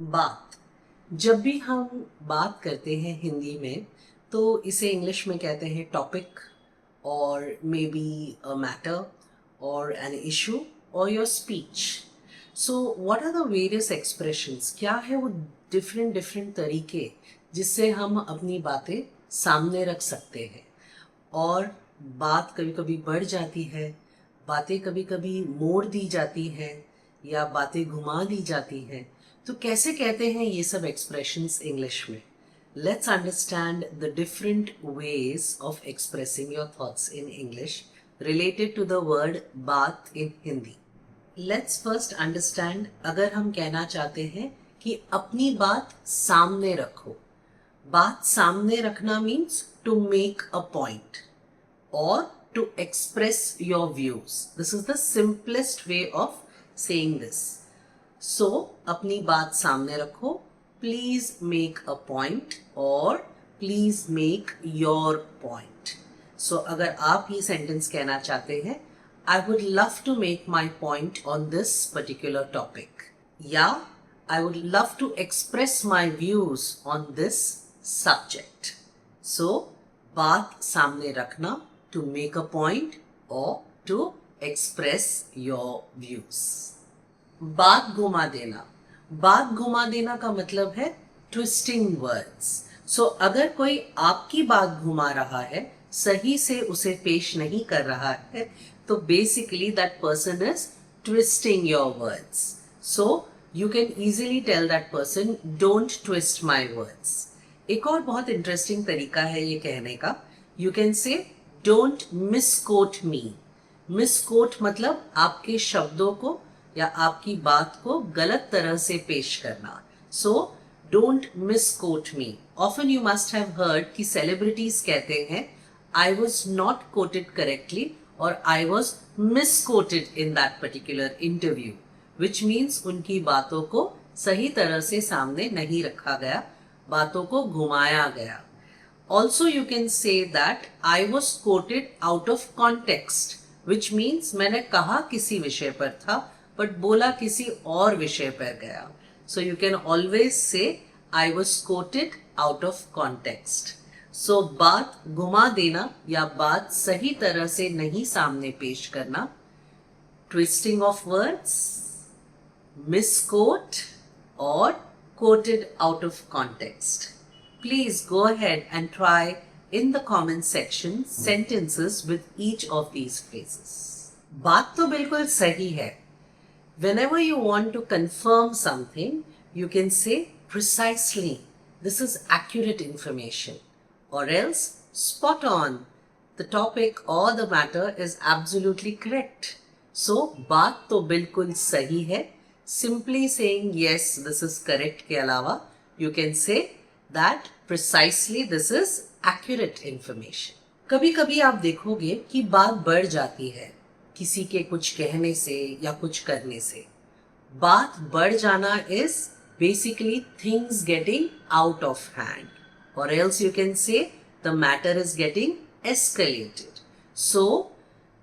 बात। जब भी हम बात करते हैं हिंदी में तो इसे इंग्लिश में कहते हैं topic or may be a matter or an issue or your speech. So what are the various expressions, क्या है वो डिफरेंट डिफरेंट तरीके जिससे हम अपनी बातें सामने रख सकते हैं। और बात कभी कभी बढ़ जाती है, बातें कभी कभी मोड़ दी जाती हैं या बातें घुमा दी जाती हैं। तो कैसे कहते हैं ये सब एक्सप्रेशंस इंग्लिश में? Let's understand the different ways of expressing your thoughts in English related to the word baat in Hindi. Let's first understand, अगर हम कहना चाहते हैं कि अपनी बात सामने रखो। बात सामने रखना means to make a point or to express your views. This is the simplest way of saying this. So, अपनी बात सामने रखो, please make a point or please make your point. So, अगर आप ये सेंटेंस कहना चाहते हैं, I would love to make my point on this particular topic. या I would love to express my views on this subject. So, बात सामने रखना to make a point or to express your views. बात घुमा देना। बात घुमा देना का मतलब है twisting words. So अगर कोई आपकी बात घुमा रहा है, सही से उसे पेश नहीं कर रहा है, तो basically that person is twisting your words. So you can easily tell that person, don't twist my words. एक और बहुत इंटरेस्टिंग तरीका है ये कहने का. You can say, don't misquote me. Misquote मतलब आपके शब्दों को या आपकी बात को गलत तरह से पेश करना. So, don't misquote me. Often you must have heard कि celebrities कहते हैं, I was not quoted correctly or I was misquoted in that particular interview, which means उनकी बातों को सही तरह से सामने नहीं रखा गया, बातों को घुमाया गया. Also you can say that I was quoted out of context, which means मैंने कहा किसी विषय पर था but बोला किसी और विषय पर गया. So you can always say I was quoted out of context. So बात घुमा देना या बात सही तरह से नहीं सामने पेश करना, twisting of words, misquote or quoted out of context. Please go ahead and try in the comment section sentences with each of these phrases. बात तो बिल्कुल सही है. Whenever you want to confirm something, you can say precisely. This is accurate information. Or else spot on. The topic or the matter is absolutely correct. So बात तो बिल्कुल सही है. Simply saying yes, this is correct के अलावा you can say that precisely this is accurate information. कभी कभी आप देखोगे कि बात बढ़ जाती है किसी के कुछ कहने से या कुछ करने से. बात बढ़ जाना is basically things getting out of hand, or else you can say the matter is getting escalated. So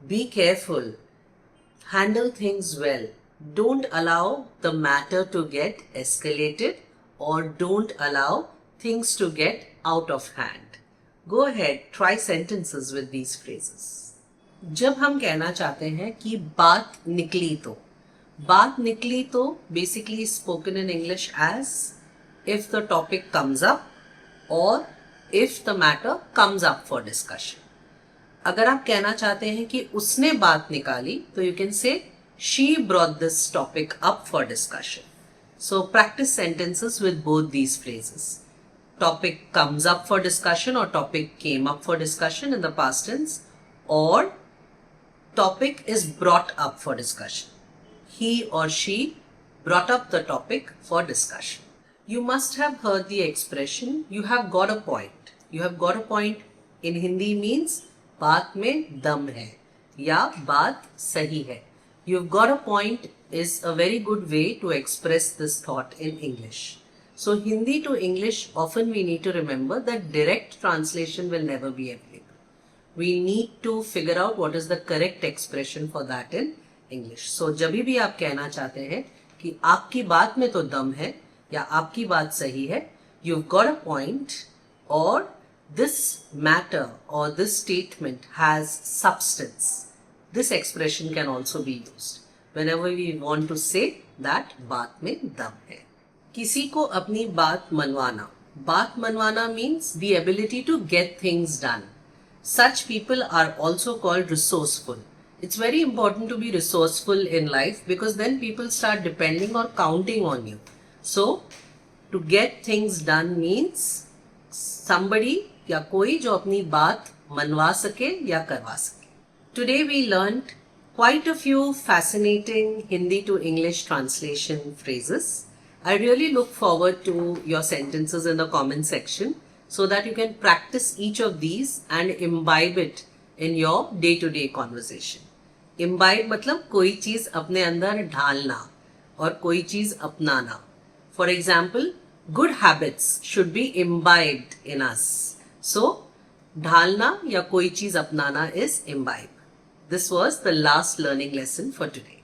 be careful, handle things well. Don't allow the matter to get escalated or don't allow things to get out of hand. Go ahead, try sentences with these phrases. जब हम कहना चाहते हैं कि बात निकली तो, बात निकली तो basically spoken in English as if the topic comes up or if the matter comes up for discussion. अगर आप कहना चाहते हैं कि उसने बात निकाली तो you can say she brought this topic up for discussion. So practice sentences with both these phrases. Topic comes up for discussion or topic came up for discussion in the past tense, or topic is brought up for discussion. He or she brought up the topic for discussion. You must have heard the expression, you have got a point. You have got a point in Hindi means बात में दम है या बात सही है. You've got a point is a very good way to express this thought in English. So Hindi to English, often we need to remember that direct translation will never be available. We need to figure out what is the correct expression for that in English. So जब भी आप कहना चाहते हैं कि आपकी बात में तो दम है, या आपकी बात सही है, you've got a point, or this matter or this statement has substance. This expression can also be used whenever we want to say that बात में दम है. किसी को अपनी बात मनवाना means the ability to get things done. Such people are also called resourceful. It's very important to be resourceful in life because then people start depending or counting on you. So, to get things done means somebody या कोई जो अपनी बात मनवा सके या करवा सके. Today we learned quite a few fascinating Hindi to English translation phrases. I really look forward to your sentences in the comment section so that you can practice each of these and imbibe it in your day-to-day conversation. Imbibe मतलब कोई चीज अपने अंदर ढालना और कोई चीज अपनाना. For example, good habits should be imbibed in us. So, ढालना या कोई चीज अपनाना is imbibe. This was the last learning lesson for today.